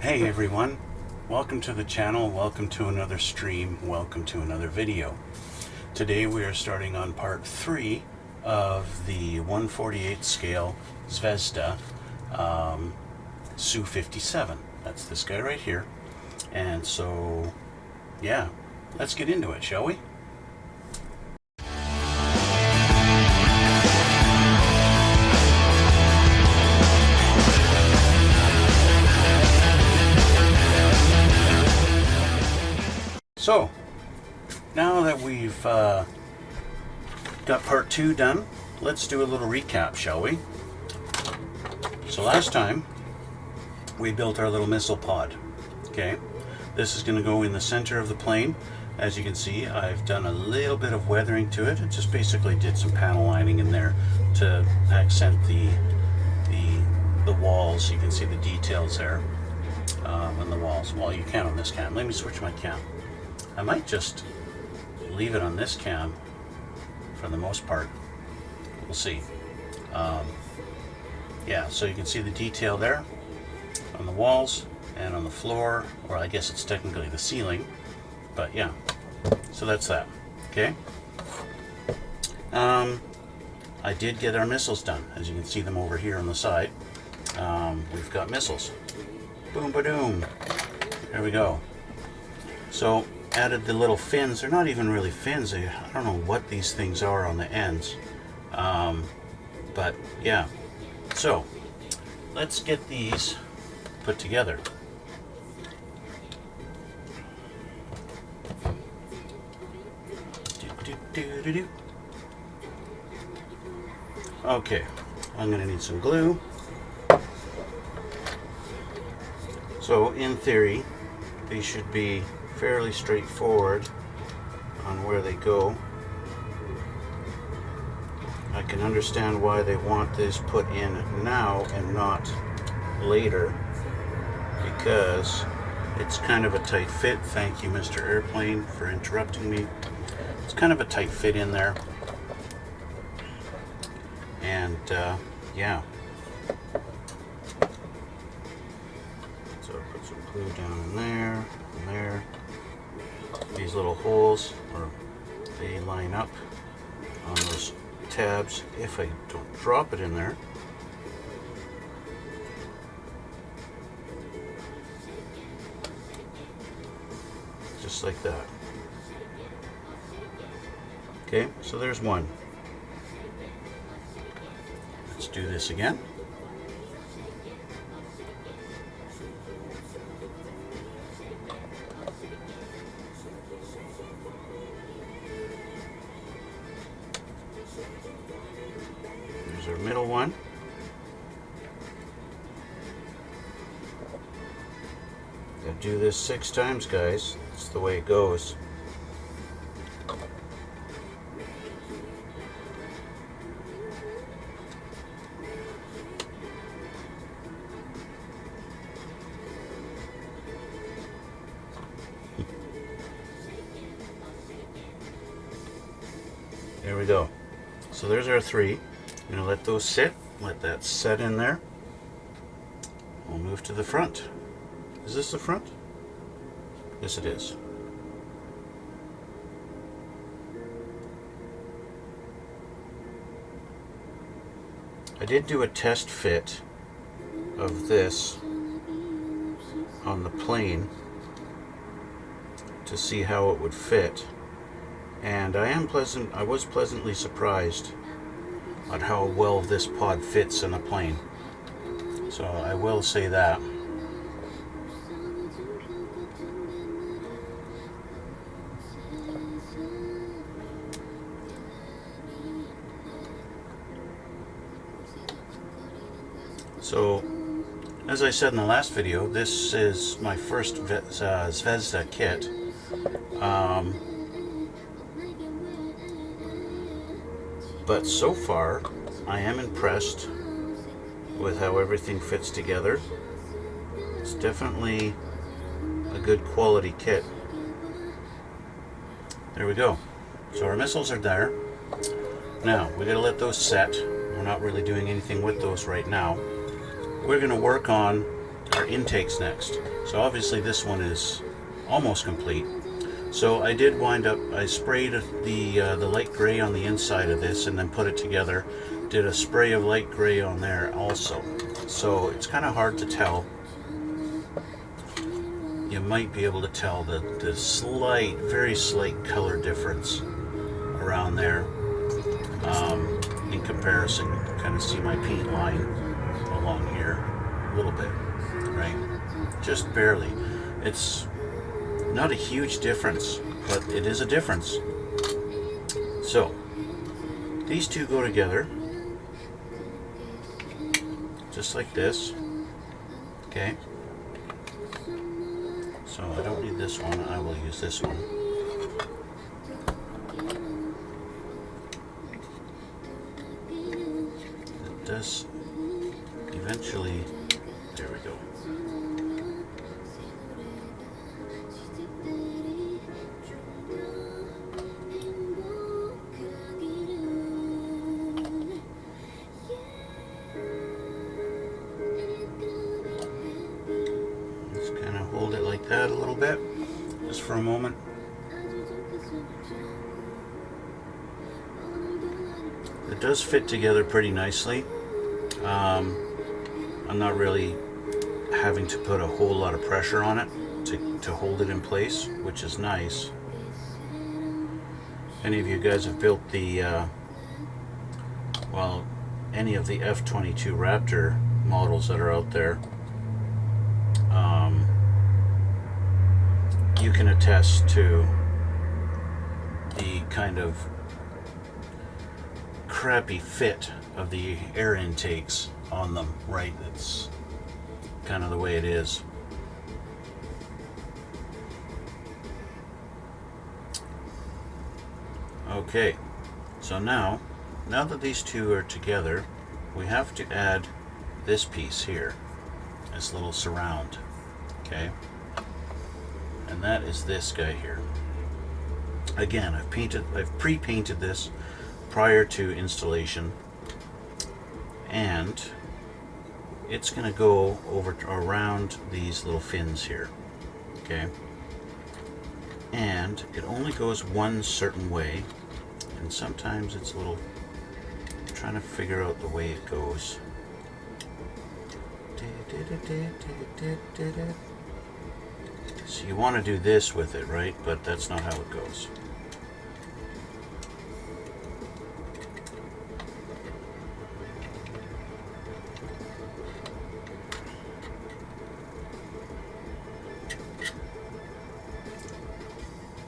Hey everyone, welcome to the channel, welcome to another stream, welcome to another video. Today we are starting on part 3 of the 1/48 scale Zvezda Su-57. That's this guy right here. And so, yeah, let's get into it, shall we? So, now that we've got part 2 done, let's do a little recap, shall we? So last time, we built our little missile pod, okay? This is going to go in the center of the plane. As you can see, I've done a little bit of weathering to it. It just basically did some panel lining in there to accent the walls. You can see the details there on the walls. Well, you can on this cam. Let me switch my cam. I might just leave it on this cam for the most part. We'll see. Yeah, so you can see the detail there on the walls and on the floor, or I guess it's technically the ceiling, but yeah, so that's that. Okay. I did get our missiles done. As you can see them over here on the side. We've got missiles. Boom, ba-doom. There we go. So added the little fins. They're not even really fins. I don't know what these things are on the ends. But yeah. So let's get these put together. Okay, I'm going to need some glue. So in theory, these should be fairly straightforward on where they go. I can understand why they want this put in now and not later, because it's kind of a tight fit. Thank you, Mr. Airplane, for interrupting me. It's kind of a tight fit in there, and yeah. So I'll put some glue down in there and there. These little holes, or they line up on those tabs if I don't drop it in there. Just like that. Okay, so there's one. Let's do this again. There's our middle one. Gotta do this 6 times, guys. That's the way it goes. There we go. So there's our 3. I'm going to let those sit. Let that set in there. We'll move to the front. Is this the front? Yes, it is. I did do a test fit of this on the plane to see how it would fit. And I was pleasantly surprised at how well this pod fits in a plane. So I will say that. So, as I said in the last video, this is my first Zvezda kit. But so far, I am impressed with how everything fits together. It's definitely a good quality kit. There we go. So our missiles are there. Now, we gotta let those set. We're not really doing anything with those right now. We're gonna work on our intakes next. So obviously this one is almost complete. So I did wind up, I sprayed the light gray on the inside of this and then put it together. Did a spray of light gray on there also. So it's kind of hard to tell. You might be able to tell the slight, very slight color difference around there. In comparison, you can kind of see my paint line along here a little bit, right? Just barely. It's not a huge difference, but it is a difference. So these two go together just like this. Okay, so I don't need this one, I will use this one. It does eventually, there we go. Hold it like that a little bit, just for a moment. It does fit together pretty nicely. I'm not really having to put a whole lot of pressure on it to hold it in place, which is nice. Any of you guys have built the, well, any of the F-22 Raptor models that are out there, you can attest to the kind of crappy fit of the air intakes on them, right? That's kind of the way it is. Okay, so now that these two are together, we have to add this piece here, this little surround, okay? And that is this guy here. Again, I've pre-painted this prior to installation, and it's going to go over around these little fins here, okay? And it only goes one certain way, and sometimes it's a little, I'm trying to figure out the way it goes. So you want to do this with it, right? But that's not how it goes.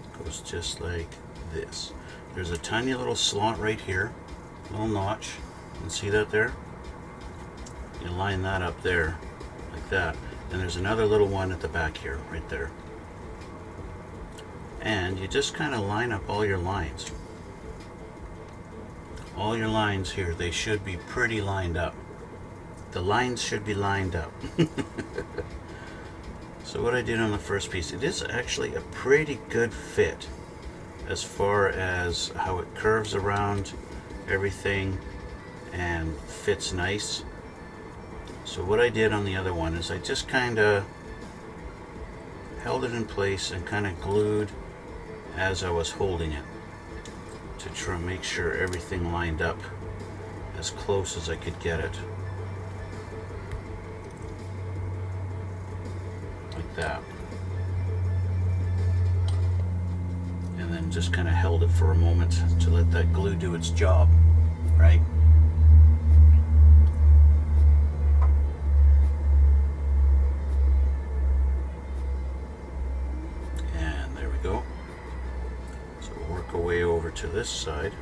It goes just like this. There's a tiny little slot right here, little notch. You can see that there? You line that up there, like that. And there's another little one at the back here, right there. And you just kind of line up all your lines. All your lines here, they should be pretty lined up. The lines should be lined up. So what I did on the first piece, it is actually a pretty good fit as far as how it curves around everything and fits nice. So what I did on the other one is I just kind of held it in place and kind of glued as I was holding it to try and make sure everything lined up as close as I could get it. Like that. And then just kind of held it for a moment to let that glue do its job, right? Way over to this side,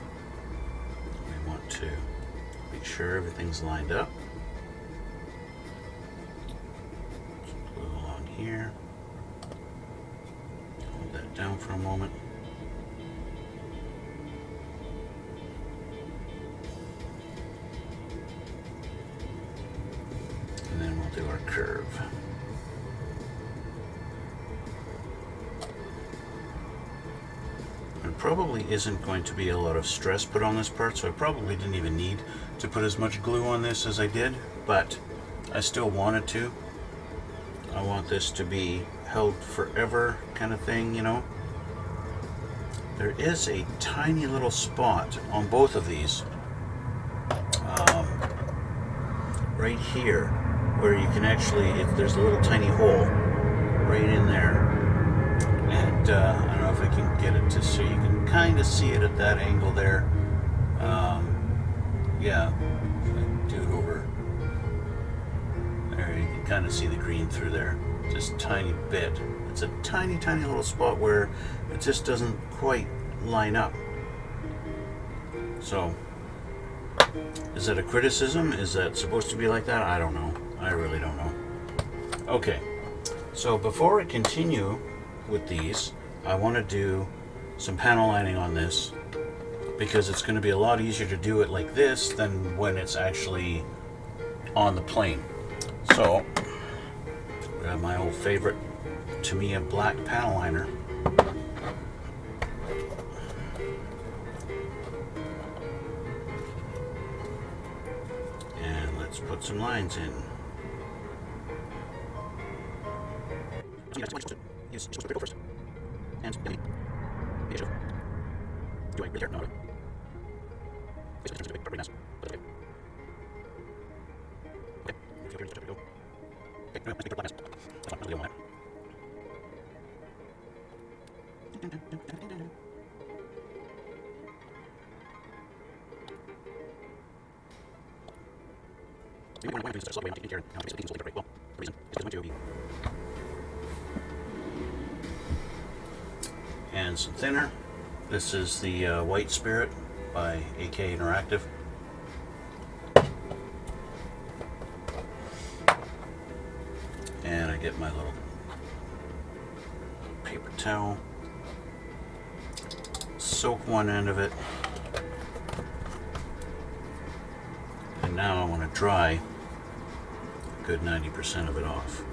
we want to make sure everything's lined up. Just glue along here. Hold that down for a moment. And then we'll do our curve. Probably isn't going to be a lot of stress put on this part, so I probably didn't even need to put as much glue on this as I did, but I still wanted to. I want this to be held forever kind of thing, you know. There is a tiny little spot on both of these, right here, where you can actually, there's a little tiny hole right in there. And I don't know if I can get it to so you can kind of see it at that angle there. Yeah, do it over there. You can kind of see the green through there, just a tiny bit. It's a tiny, tiny little spot where it just doesn't quite line up. So, is that a criticism? Is that supposed to be like that? I don't know. I really don't know. Okay, so before I continue with these, I want to do some panel lining on this, because it's going to be a lot easier to do it like this than when it's actually on the plane. So, grab my old favorite Tamiya black panel liner. And let's put some lines in. Use first. And do I really care? No. It's a big mess, but okay. Okay, go. Okay, no, that's a big mess. That's not really on that. Maybe one of the reasons I'm taking care of now is things will be right. Well, the reason is because I'm going to be and some thinner. This is the White Spirit by AK Interactive. And I get my little paper towel, soak one end of it, and now I want to dry a good 90% of it off.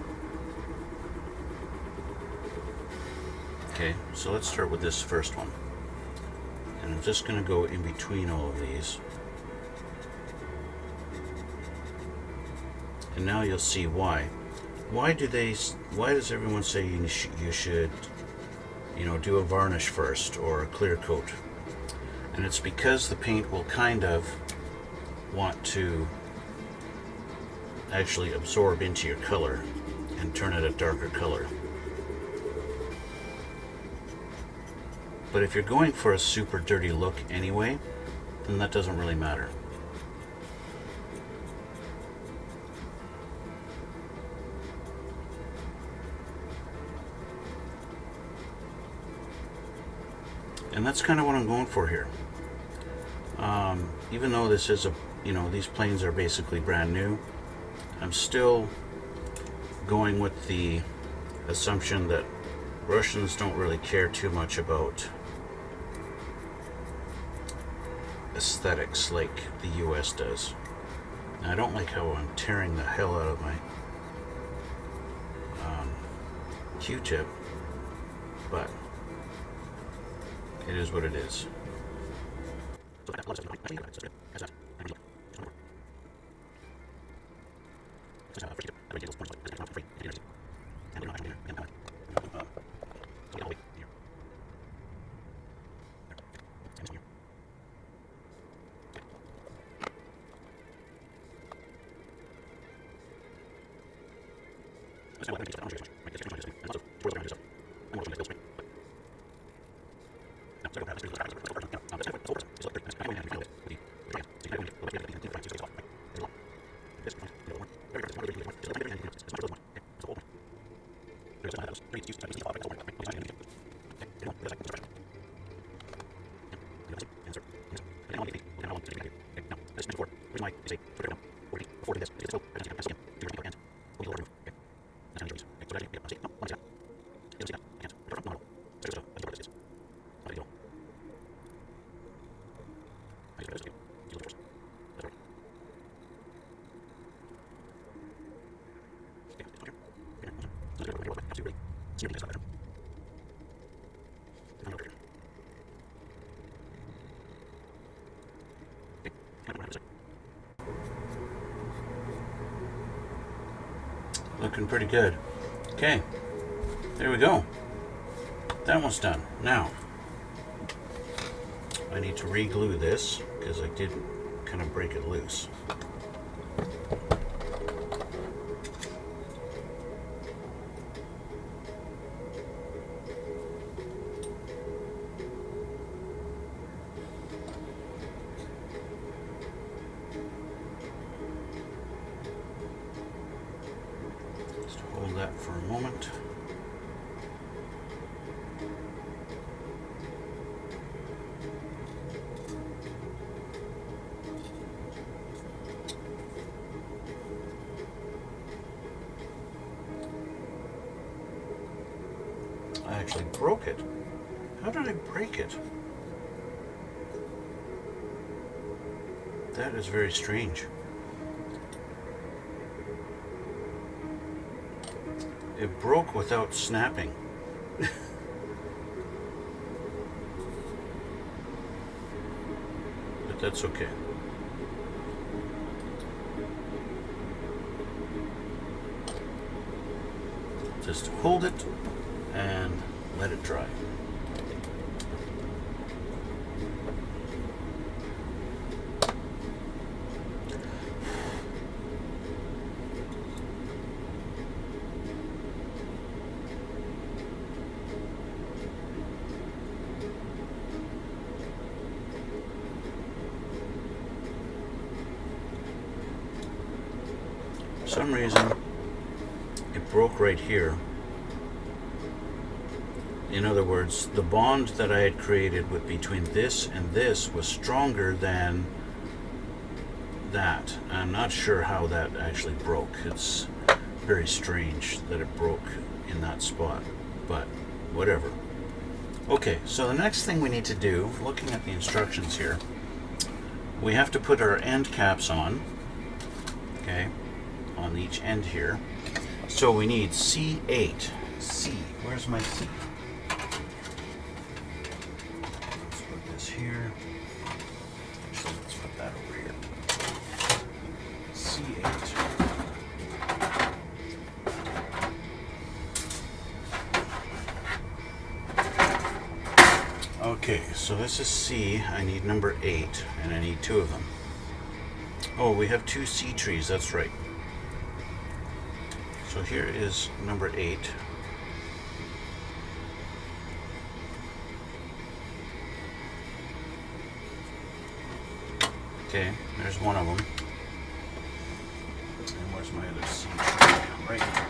Okay, so let's start with this first one. And I'm just going to go in between all of these. And now you'll see why. Why does everyone say you should, you know, do a varnish first or a clear coat? And it's because the paint will kind of want to actually absorb into your color and turn it a darker color. But if you're going for a super dirty look anyway, then that doesn't really matter. And that's kind of what I'm going for here. Even though this is these planes are basically brand new, I'm still going with the assumption that Russians don't really care too much about aesthetics like the US does. Now, I don't like how I'm tearing the hell out of my Q-tip, but it is what it is. Looking pretty good. Okay, there we go. That one's done. Now, I need to re-glue this because I did kind of break it loose. Just hold that for a moment. I actually broke it. How did I break it? That is very strange. It broke without snapping. But that's okay. Just hold it and let it dry. For some reason, it broke right here. In other words, the bond that I had created between this and this was stronger than that. I'm not sure how that actually broke. It's very strange that it broke in that spot, but whatever. Okay, so the next thing we need to do, looking at the instructions here, we have to put our end caps on, okay, on each end here. So we need C8. C, where's my C? Here. Actually, let's put that over here. C8. Okay, so this is C. I need number 8, and I need 2 of them. Oh, we have 2 C trees, that's right. So here is number 8. Okay, there's one of them. And where's my other C tree? Right here.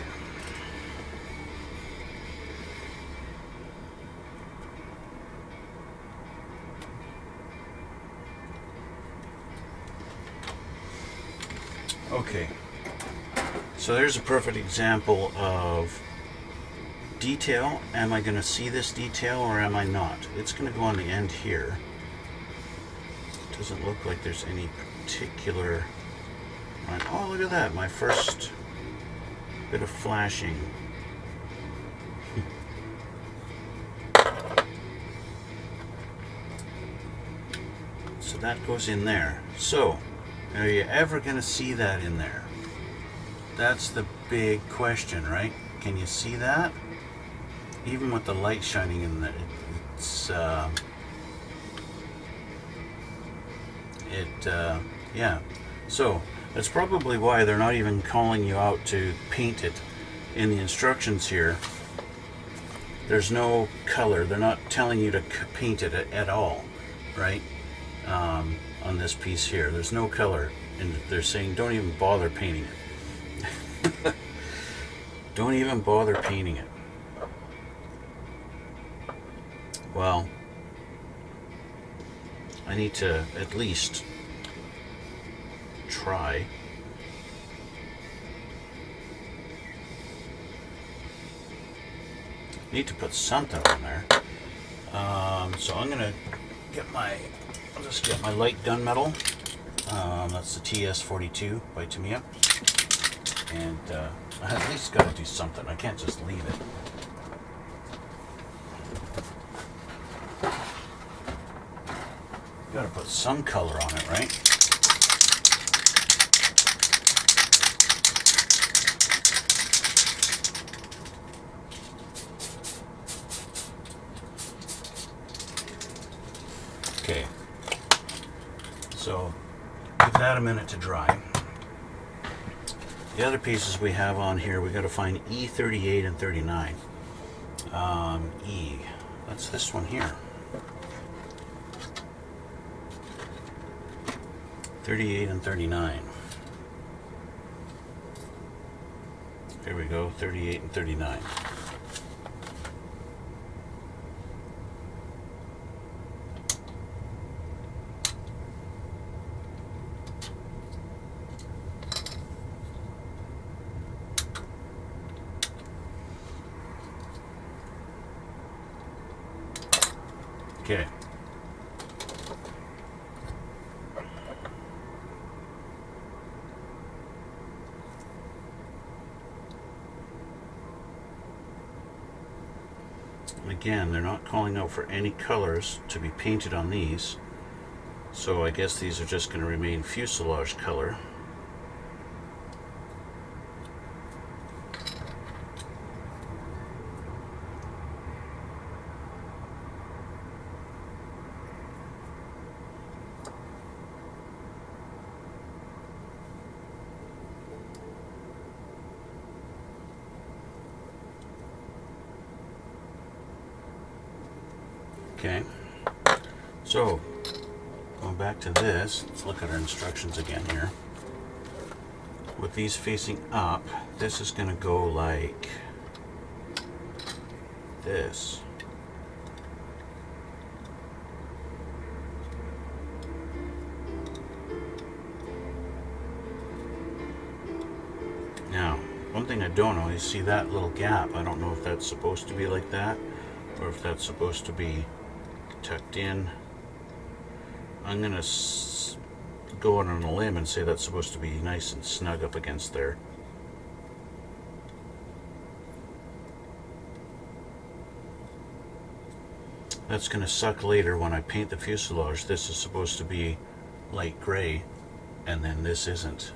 Okay, so there's a perfect example of detail. Am I going to see this detail or am I not? It's going to go on the end here. Doesn't look like there's any particular... Oh, look at that, my first bit of flashing. So that goes in there. So, are you ever going to see that in there? That's the big question, right? Can you see that? Even with the light shining in there, it's... yeah, so that's probably why they're not even calling you out to paint it in the instructions here. There's no color. They're not telling you to paint it at all, right? On this piece here, there's no color, and they're saying don't even bother painting it. Don't even bother painting it. Well, I need to at least try. Need to put something on there. So I'm gonna get my, I'll just get my light gunmetal. That's the TS42 by Tamiya. And I at least gotta do something. I can't just leave it. Gotta put some color on it, right? Okay, so give that a minute to dry. The other pieces we have on here, we got to find E38 and 39. E, that's this one here. 38 and 39. There we go, 38 and 39. Okay. Again, they're not calling out for any colors to be painted on these, so I guess these are just going to remain fuselage color. Okay, so going back to this, let's look at our instructions again here. With these facing up, this is going to go like this. Now, one thing I don't know, you see that little gap. I don't know if that's supposed to be like that or if that's supposed to be tucked in. I'm going to go out on a limb and say that's supposed to be nice and snug up against there. That's going to suck later when I paint the fuselage. This is supposed to be light gray, and then this isn't.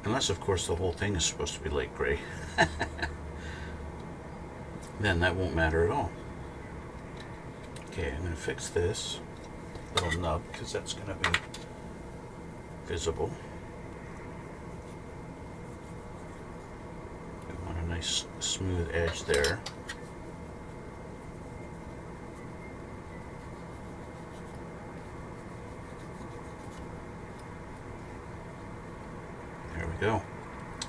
Unless, of course, the whole thing is supposed to be light gray. Then that won't matter at all. Okay, I'm going to fix this little nub because that's going to be visible. We want a nice smooth edge there. There we go.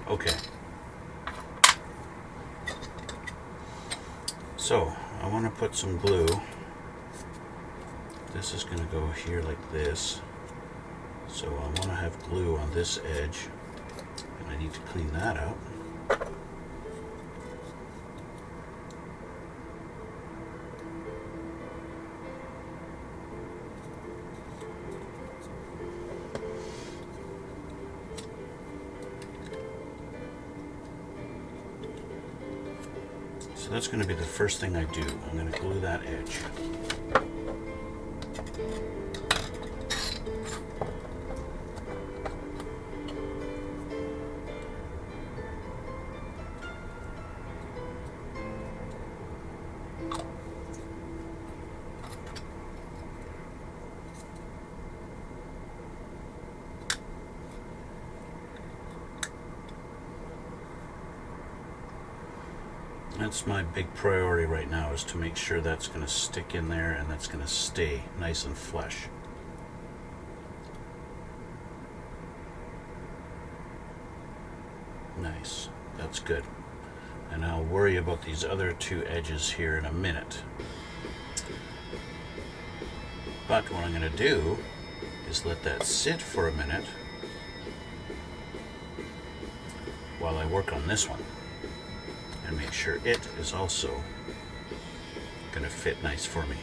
Okay. So, I want to put some glue. This is going to go here like this. So I want to have glue on this edge, and I need to clean that out. So that's going to be the first thing I do. I'm going to glue that edge. That's my big priority right now, is to make sure that's going to stick in there and that's going to stay nice and flush. Nice, that's good. And I'll worry about these other two edges here in a minute. But what I'm going to do is let that sit for a minute while I work on this one, and make sure it is also going to fit nice for me.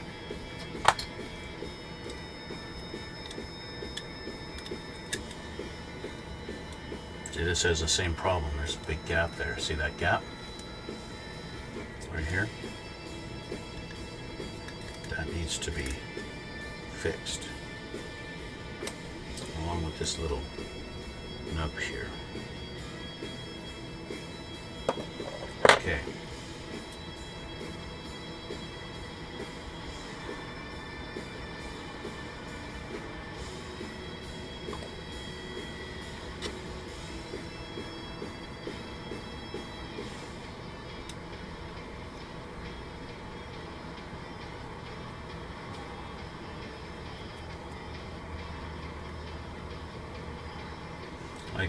See, this has the same problem. There's a big gap there. See that gap? Right here? That needs to be fixed, along with this little nub here. Okay.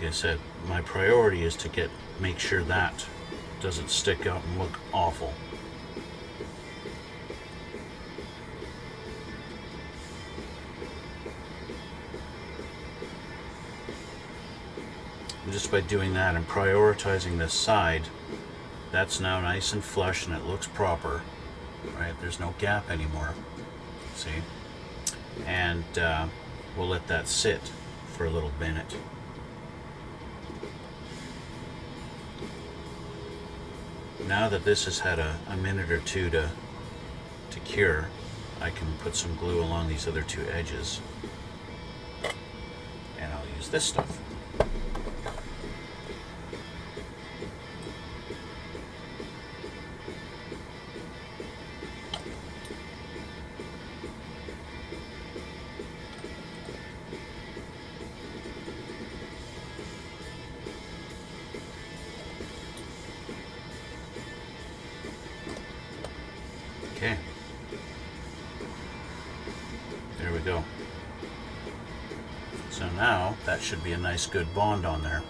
I said, my priority is to make sure that doesn't stick out and look awful. And just by doing that and prioritizing this side, that's now nice and flush and it looks proper, right? There's no gap anymore, see? And we'll let that sit for a little minute. Now that this has had a minute or two to cure, I can put some glue along these other two edges, and I'll use this stuff. Okay, there we go. So now that should be a nice good bond on there.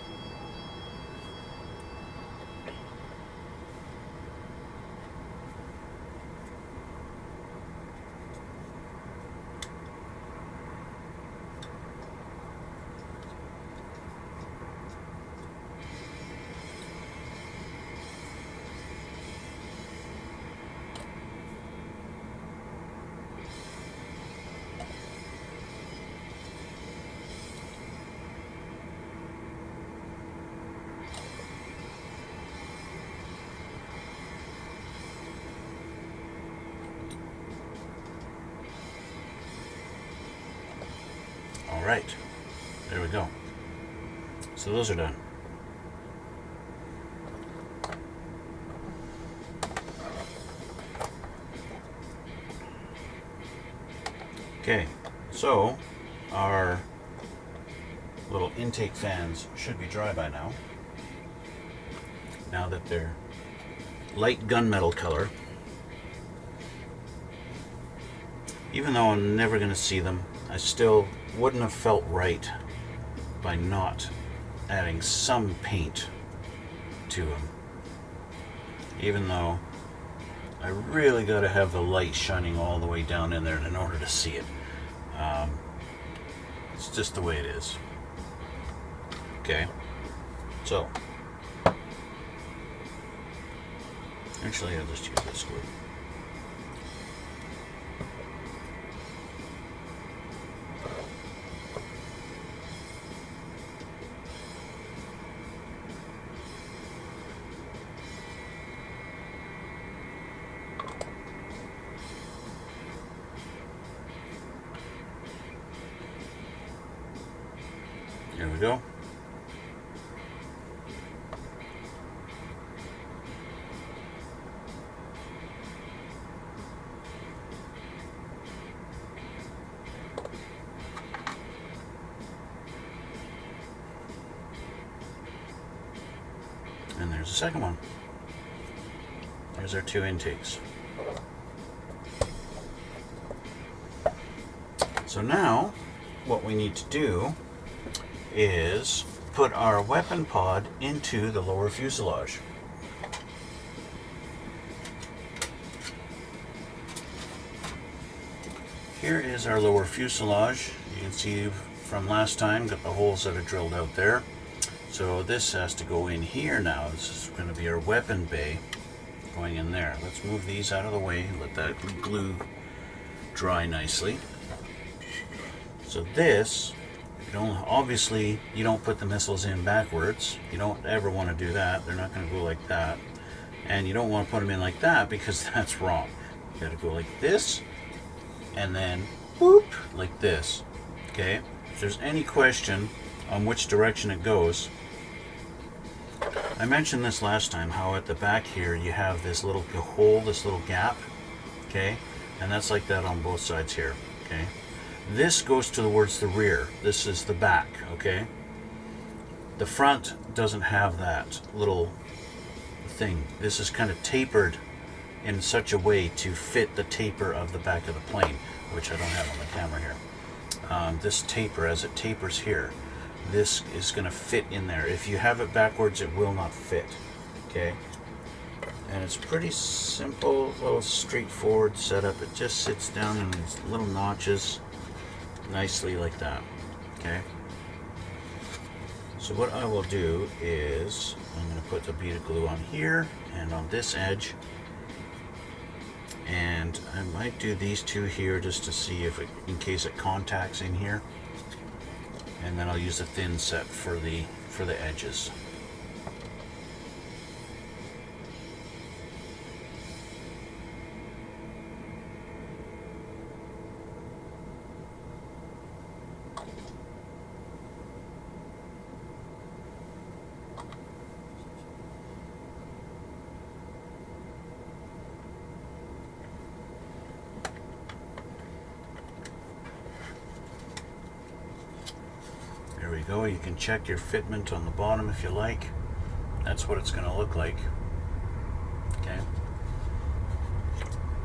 Alright, there we go. So those are done. Okay, so our little intake fans should be dry by now. Now that they're light gunmetal color. Even though I'm never going to see them, I still wouldn't have felt right by not adding some paint to them. Even though I really got to have the light shining all the way down in there in order to see it. It's just the way it is. Okay, so actually I'll just use this glue. There we go. And there's the second one. There's our two intakes. So now what we need to do is put our weapon pod into the lower fuselage. Here is our lower fuselage. You can see from last time, got the holes that are drilled out there. So this has to go in here now. This is going to be our weapon bay going in there. Let's move these out of the way, let that glue dry nicely. So this, obviously you don't put the missiles in backwards. You don't ever want to do that. They're not going to go like that. And you don't want to put them in like that because that's wrong. You got to go like this and then whoop, like this. Okay? If there's any question on which direction it goes, I mentioned this last time, how at the back here you have this little hole, this little gap, okay? And that's like that on both sides here, okay? This goes towards the rear. This is the back, okay? The front doesn't have that little thing. This is kind of tapered in such a way to fit the taper of the back of the plane, which I don't have on the camera here. This taper, as it tapers here, this is going to fit in there. If you have it backwards, it will not fit. Okay? And it's pretty simple, little straightforward setup. It just sits down in these little notches nicely like that. Okay? So what I will do is I'm going to put the bead of glue on here and on this edge. And I might do these two here just to see if it, in case it contacts in here. And then I'll use a thin set for the edges. There we go. You can check your fitment on the bottom if you like. That's what it's going to look like. Okay.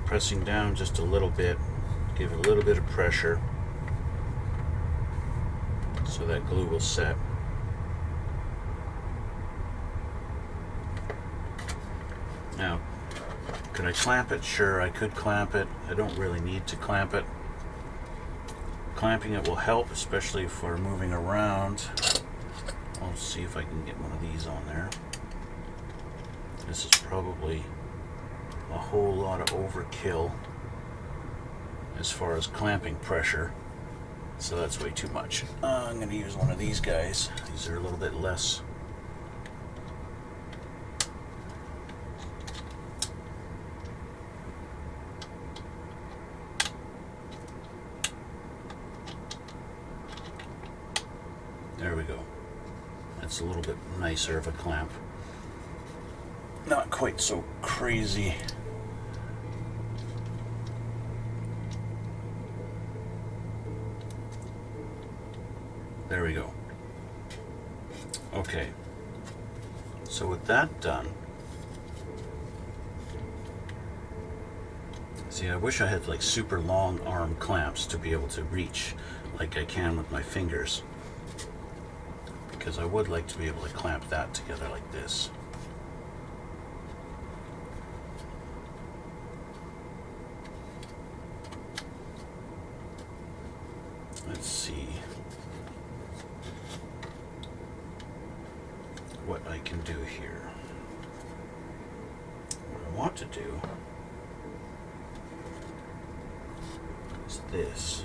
Pressing down just a little bit, give it a little bit of pressure so that glue will set. Now, could I clamp it? Sure, I could clamp it. I don't really need to clamp it. Clamping it will help, especially if we're moving around. I'll see if I can get one of these on there. This is probably a whole lot of overkill as far as clamping pressure, so that's way too much. I'm going to use one of these guys. These are a little bit less. There we go. That's a little bit nicer of a clamp. Not quite so crazy. There we go. Okay. So with that done, see, I wish I had like super long arm clamps to be able to reach like I can with my fingers, because I would like to be able to clamp that together like this. Let's see what I can do here. What I want to do is this.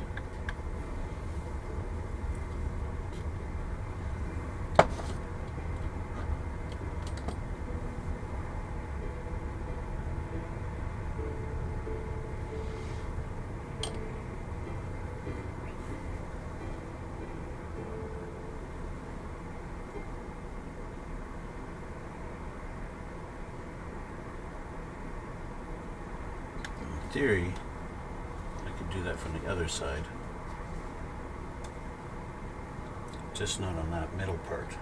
In theory, I could do that from the other side, just not on that middle part.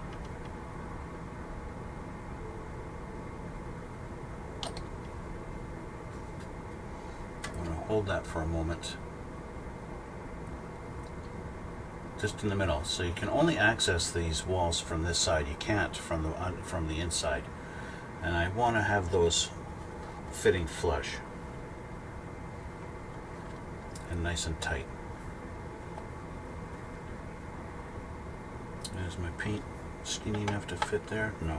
I'm going to hold that for a moment, just in the middle, so you can only access these walls from this side. You can't from the inside, and I want to have those fitting flush and nice and tight. Is my paint skinny enough to fit there? No.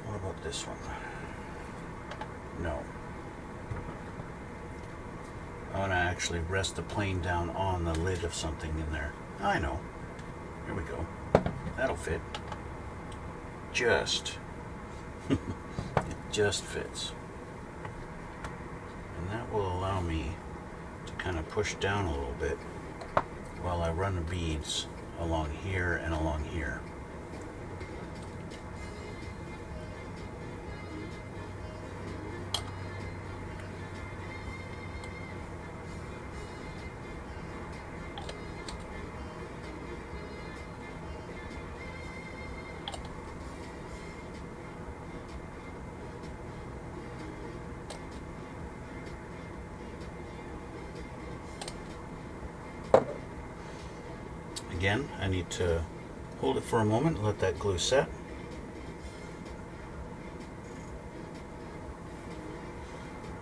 What about this one? No. I want to actually rest the plane down on the lid of something in there. I know. Here we go. That'll fit. Just. It just fits. And that will allow me to kind of push down a little bit while I run the beads along here and along here. again, I need to hold it for a moment and let that glue set.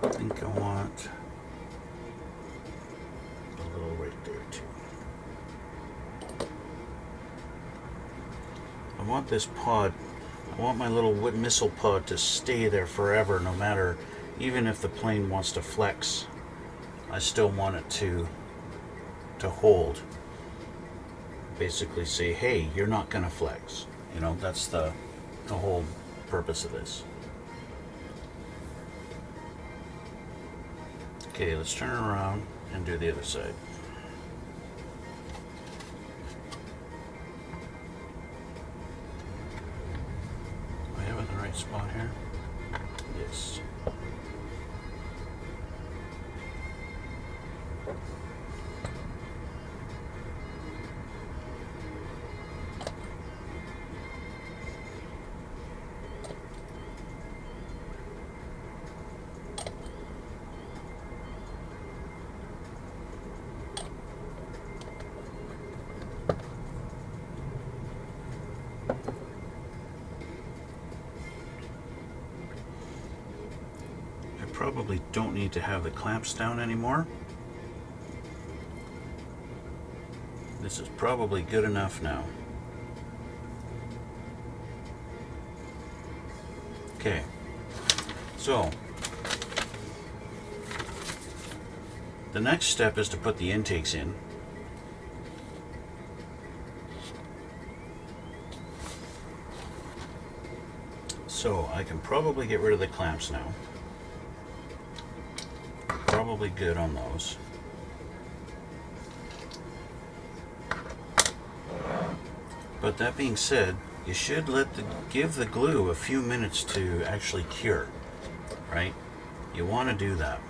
I think I want a little right there too. I want this pod, I want my little missile pod to stay there forever, no matter, even if the plane wants to flex, I still want it to hold. Basically say, hey, you're not gonna flex. You know, that's the whole purpose of this. Okay, let's turn it around and do the other side. Am I in the right spot here? Yes. Probably don't need to have the clamps down anymore. This is probably good enough now. Okay, so the next step is to put the intakes in. So I can probably get rid of the clamps now. Probably good on those. But that being said, you should give the glue a few minutes to actually cure, right? You want to do that.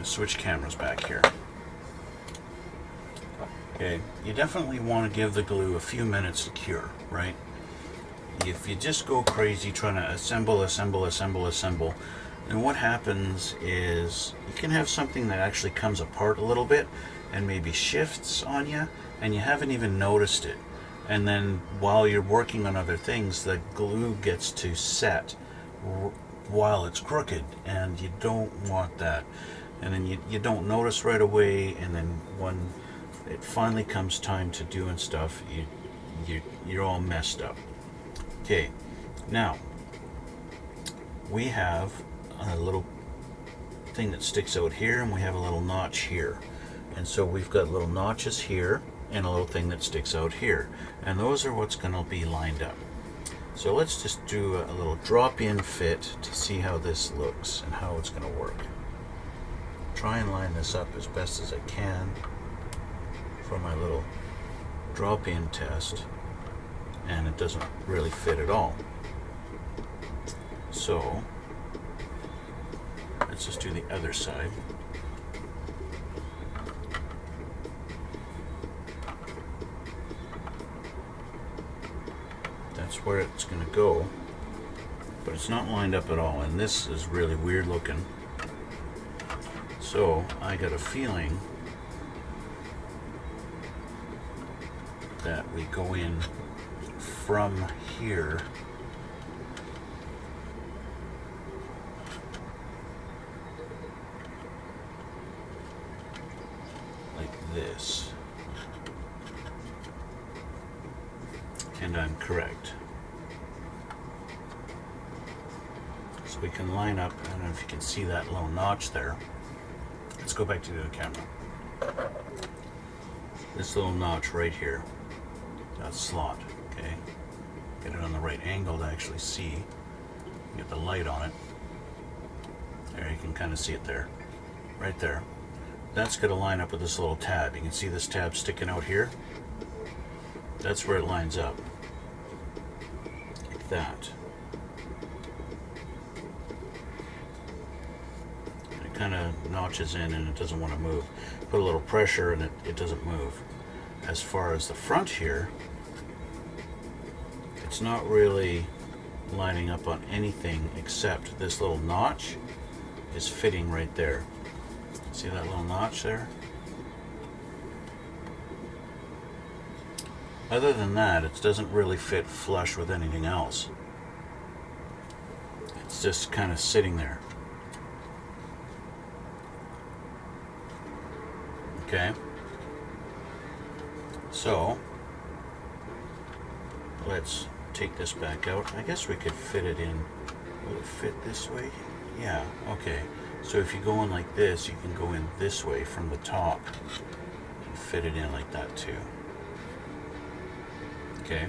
Switch cameras back here. Okay, you definitely want to give the glue a few minutes to cure, right? If you just go crazy trying to assemble, then what happens is you can have something that actually comes apart a little bit and maybe shifts on you, and you haven't even noticed it. And then while you're working on other things, the glue gets to set while it's crooked, and you don't want that. And then you don't notice right away, and then when it finally comes time to doing stuff, you're all messed up. Okay, now we have a little thing that sticks out here, and we have a little notch here, and so we've got little notches here and a little thing that sticks out here, and those are what's going to be lined up. So let's just do a little drop-in fit to see how this looks and how it's going to work. Try and line this up as best as I can for my little drop-in test, and it doesn't really fit at all. So let's just do the other side. That's where it's going to go, but it's not lined up at all, and this is really weird looking. So I got a feeling that we go in from here like this, and I'm correct. So we can line up. I don't know if you can see that little notch there. Let's go back to the camera. This little notch right here, that slot, okay? Get it on the right angle to actually see. Get the light on it. There, you can kind of see it there. Right there. That's going to line up with this little tab. You can see this tab sticking out here. That's where it lines up. Like that. Kind of notches in and it doesn't want to move. Put a little pressure and it doesn't move. as far as the front here, it's not really lining up on anything except this little notch is fitting right there. See that little notch there? Other than that, it doesn't really fit flush with anything else. It's just kind of sitting there. Okay. So, let's take this back out. I guess we could fit it in. Will it fit this way? Yeah, okay. So if you go in like this, you can go in this way from the top and fit it in like that too. Okay.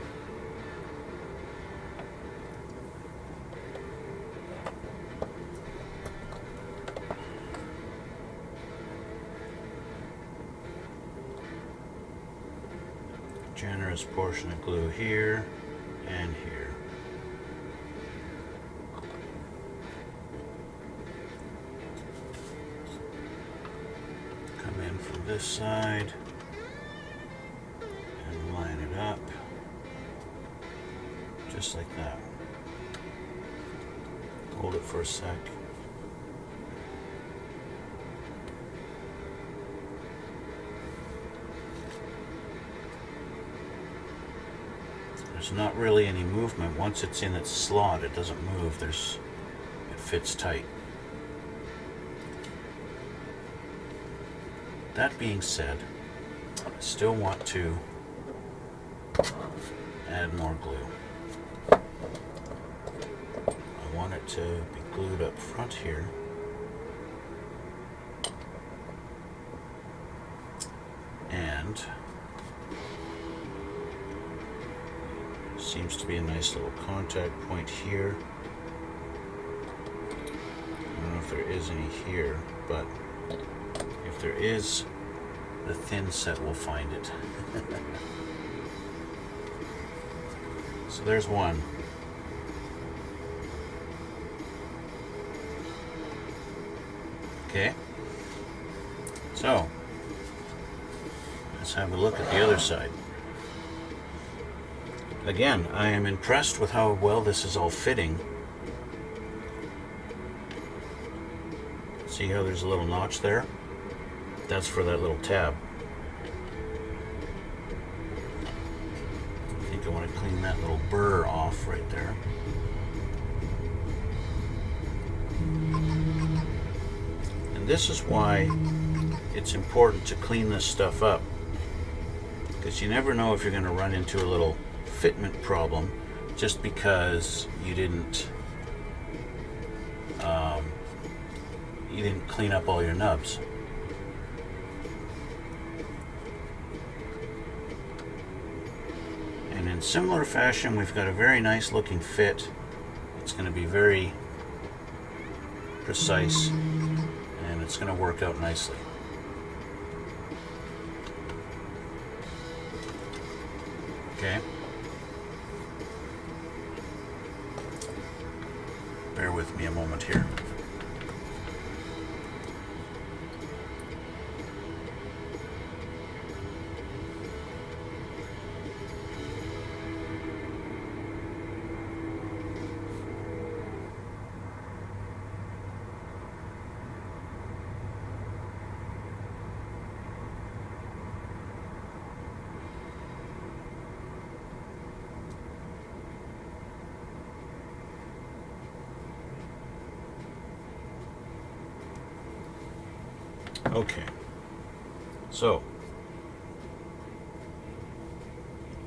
Generous portion of glue here and here. Come in from this side and line it up just like that. Hold it for a sec. There's not really any movement. Once it's in its slot, it doesn't move. It fits tight. That being said, I still want to add more glue. I want it to be glued up front here. And seems to be a nice little contact point here. I don't know if there is any here, but if there is, the thin set will find it. So there's one. Okay. So let's have a look at the other side. Again, I am impressed with how well this is all fitting. See how there's a little notch there? That's for that little tab. I think I want to clean that little burr off right there. And this is why it's important to clean this stuff up, because you never know if you're going to run into a little fitment problem just because you didn't clean up all your nubs. And in similar fashion, we've got a very nice looking fit. It's going to be very precise and it's going to work out nicely. Okay. Bear with me a moment here. Okay, so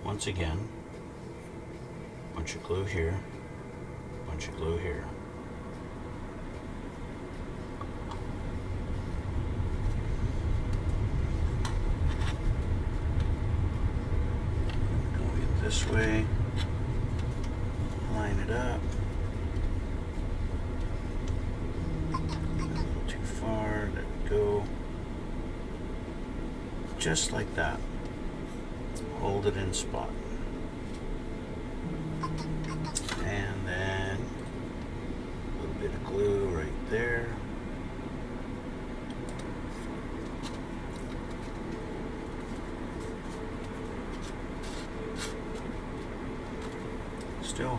once again, bunch of glue here, bunch of glue here. Go in this way, line it up. Go just like that. Hold it in spot. And then a little bit of glue right there.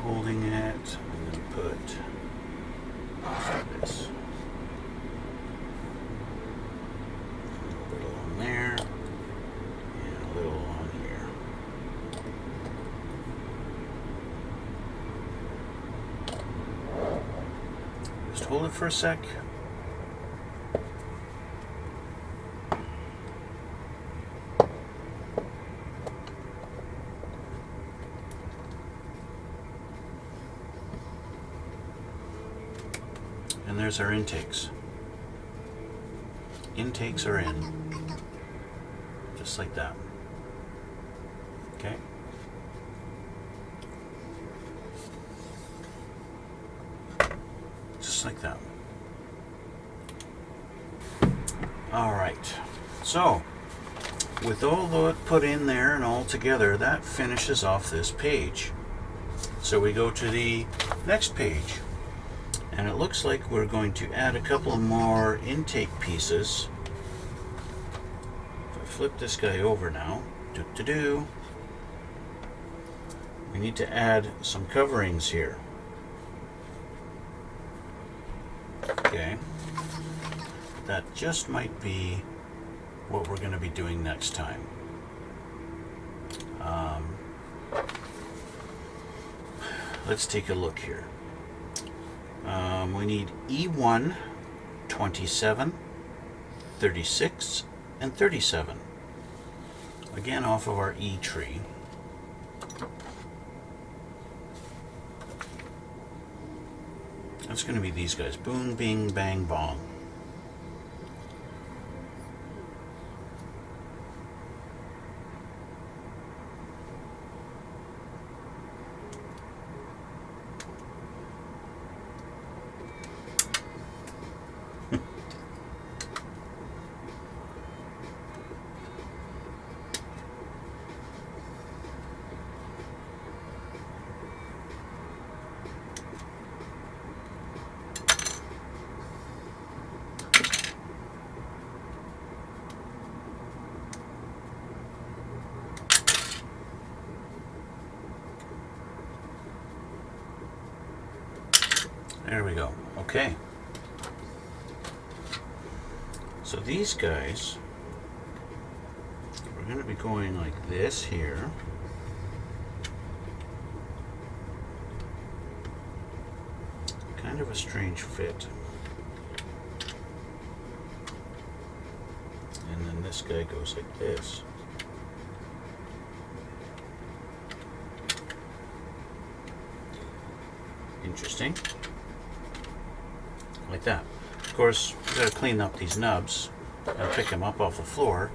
holding it, and then put this. A little on there, and a little on here. Just hold it for a sec. And there's our intakes. Intakes are in. Just like that. Okay. Just like that. All right. So, with all that put in there and all together, that finishes off this page. So we go to the next page. And it looks like we're going to add a couple more intake pieces. If I flip this guy over now, we need to add some coverings here. Okay. That just might be what we're going to be doing next time. Let's take a look here. We need E1, 27, 36, and 37. Again, off of our E tree. That's going to be these guys. Boom, bing, bang, bong. There we go. Okay. So these guys, we're going to be going like this here. Kind of a strange fit. And then this guy goes like this. Interesting. Like that. Of course, we've got to clean up these nubs and pick them up off the floor.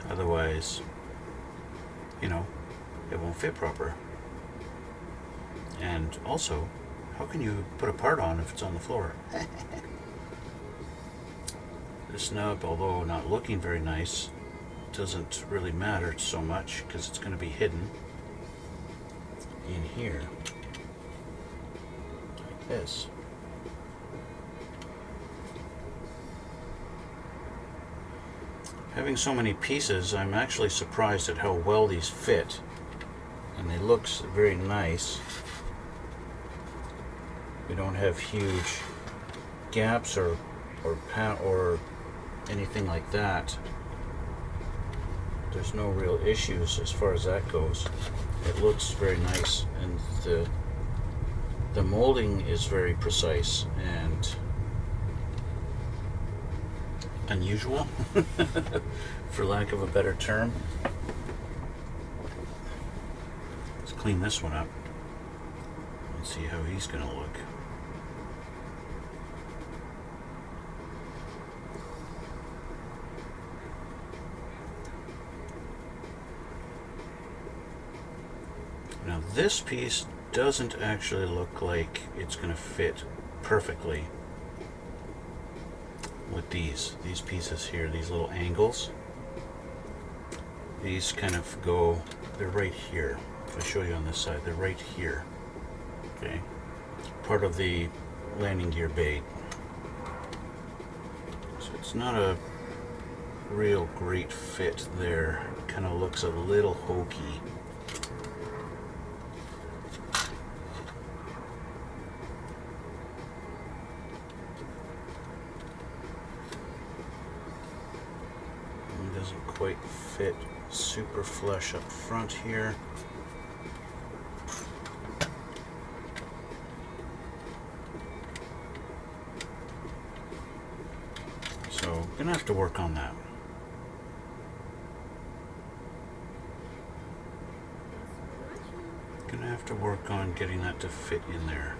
Otherwise, you know, it won't fit proper. And also, how can you put a part on if it's on the floor? This nub, although not looking very nice, doesn't really matter so much because it's going to be hidden in here. Like this. Having so many pieces, I'm actually surprised at how well these fit. And they look very nice. We don't have huge gaps or anything like that. There's no real issues as far as that goes. It looks very nice, and the molding is very precise and unusual, for lack of a better term. Let's clean this one up and see how he's going to look. Now this piece doesn't actually look like it's going to fit perfectly with these pieces here, these little angles. These kind of go, they're right here. If I show you on this side, they're right here. Okay, part of the landing gear bait. So it's not a real great fit there. It kind of looks a little hokey. quite fit super flush up front here. So I'm gonna have to work on that. Gonna have to work on getting that to fit in there.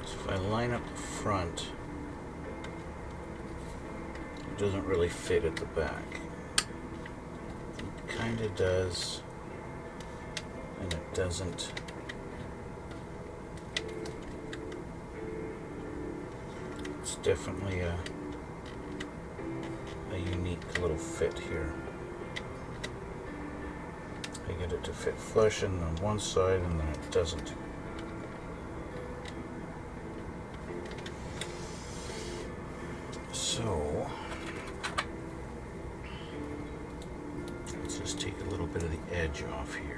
So if I line up the front, it doesn't really fit at the back. It kind of does, and it doesn't. It's definitely a unique little fit here. I get it to fit flush in on one side and then it doesn't. So let's just take a little bit of the edge off here.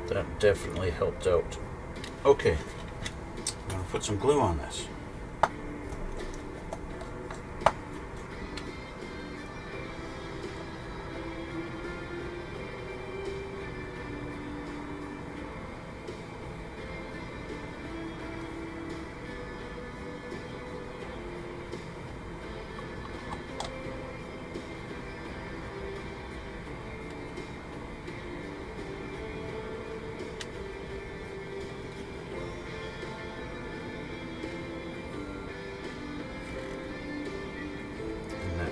That definitely helped out. Okay, I'm going to put some glue on this.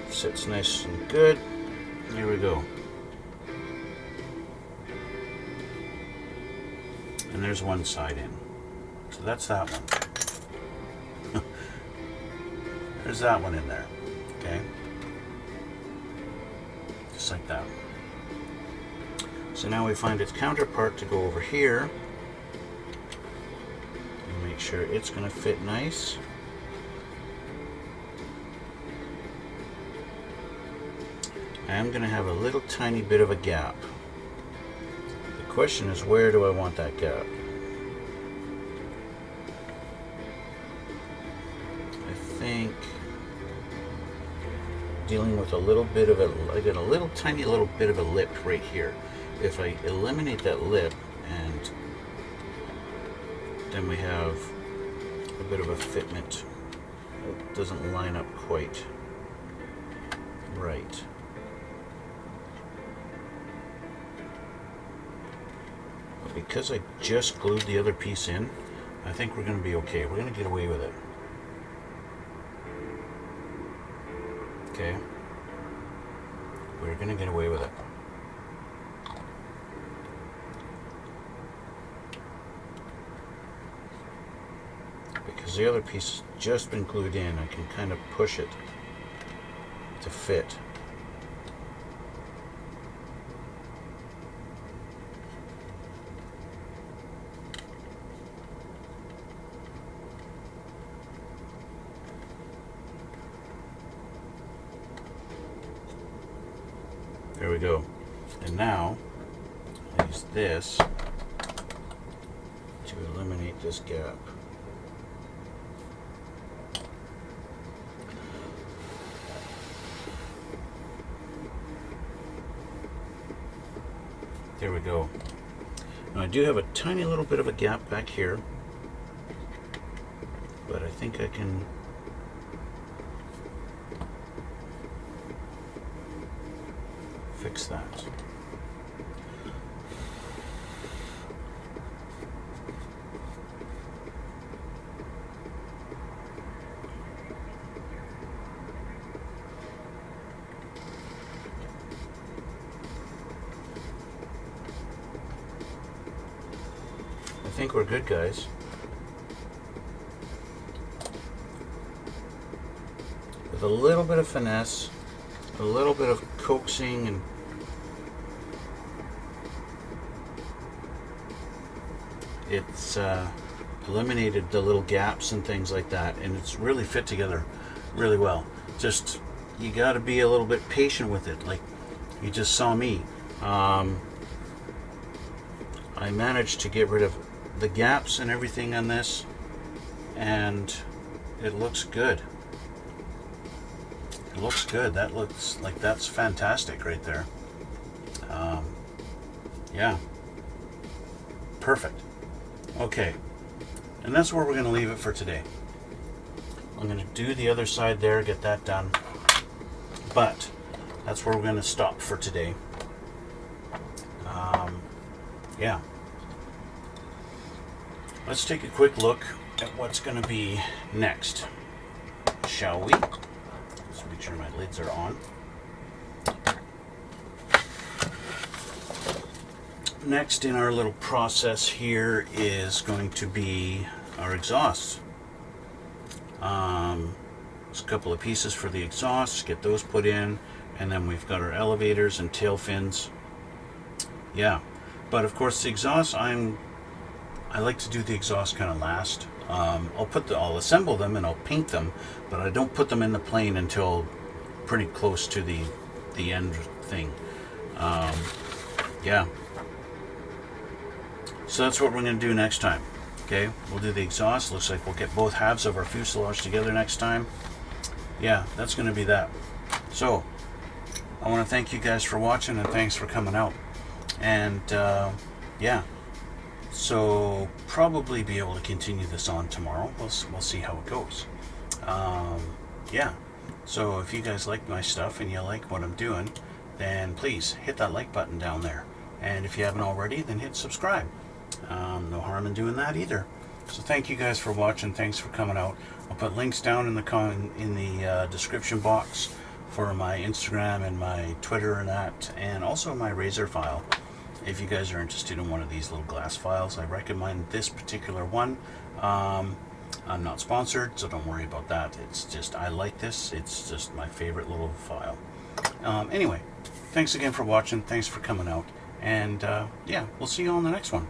Sits nice and good. Here we go. And there's one side in. So that's that one. There's that one in there. Okay. Just like that. So now we find its counterpart to go over here. And make sure it's going to fit nice. I am going to have a little tiny bit of a gap. The question is, where do I want that gap? I think dealing with a little bit of I got a little tiny little bit of a lip right here. If I eliminate that lip, and then we have a bit of a fitment. It doesn't line up quite right. Because I just glued the other piece in, I think we're going to be okay. We're going to get away with it. Okay? We're going to get away with it. Because the other piece has just been glued in, I can kind of push it to fit. There we go. And now, I'll use this to eliminate this gap. There we go. Now I do have a tiny little bit of a gap back here, but I think I can fix that. think we're good, guys. With a little bit of finesse, a little bit of coaxing, and it's eliminated the little gaps and things like that, and it's really fit together really well. Just, you got to be a little bit patient with it. Like you just saw me. I managed to get rid of the gaps and everything on this, and it looks good. It looks good. That looks like that's fantastic right there. Yeah, perfect. Okay, and that's where we're going to leave it for today. I'm going to do the other side there, get that done, but that's where we're going to stop for today. Yeah, let's take a quick look at what's going to be next, shall we? Let's make sure my lids are on. Next in our little process here is going to be our exhausts. There's a couple of pieces for the exhausts, get those put in, and then we've got our elevators and tail fins. Yeah, but of course the exhaust, I like to do the exhaust kind of last. I'll assemble them and I'll paint them, but I don't put them in the plane until pretty close to the end thing. Yeah. So that's what we're going to do next time. Okay, we'll do the exhaust. Looks like we'll get both halves of our fuselage together next time. Yeah, that's going to be that. So I want to thank you guys for watching, and thanks for coming out. And yeah, so probably be able to continue this on tomorrow. We'll see how it goes. Yeah, so if you guys like my stuff and you like what I'm doing, then please hit that like button down there. And if you haven't already, then hit subscribe. No harm in doing that either. So thank you guys for watching. Thanks for coming out. I'll put links down in the description box for my Instagram and my Twitter and that, and also my Razor file. If you guys are interested in one of these little glass files, I recommend this particular one. I'm not sponsored, so don't worry about that. It's just, I like this. It's just my favorite little file. Anyway, thanks again for watching. Thanks for coming out. And yeah, we'll see you on the next one.